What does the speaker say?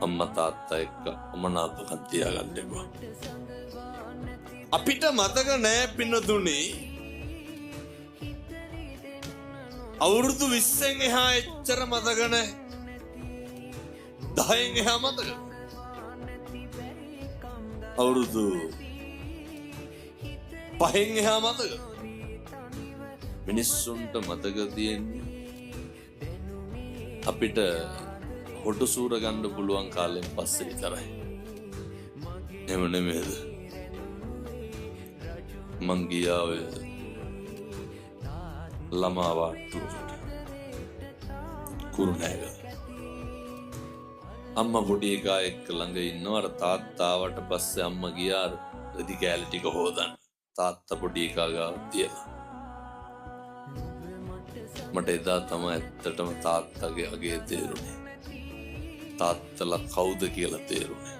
අම්මා තාත්තා එක්ක අමනාපකම් තියාගන්න එපා. අපිට මතක නෑ පින්නතුනි අවුරුදු 20න් එහා එච්චර මතක නෑ. 10න් එහා මතක. අවුරුදු 5න් එහා මතක. මිනිස්සුන්ට මතක තියෙන්නේ අපිට හොටු සූර ගන්න පුළුවන් කාලෙන් පස්සේ විතරයි. එහෙම නෙමෙයිද? මං ගියා ඔය ළමා වාට්ටුවට කුරුණෑගල. අම්මා පොඩි එකා එක්ක ළඟ ඉන්නවා. අර තාත්තාවට පස්සේ අම්මා ගියා රෙදි කෑලි ටික හොදන්න. තාත්තා පොඩි එකා ගාව තියලා. මට එදා තමයි ඇත්තටම තාත්තගේ අගේ තේරුනේ. තාත්තලා කවුද කියලා තේරුනේ.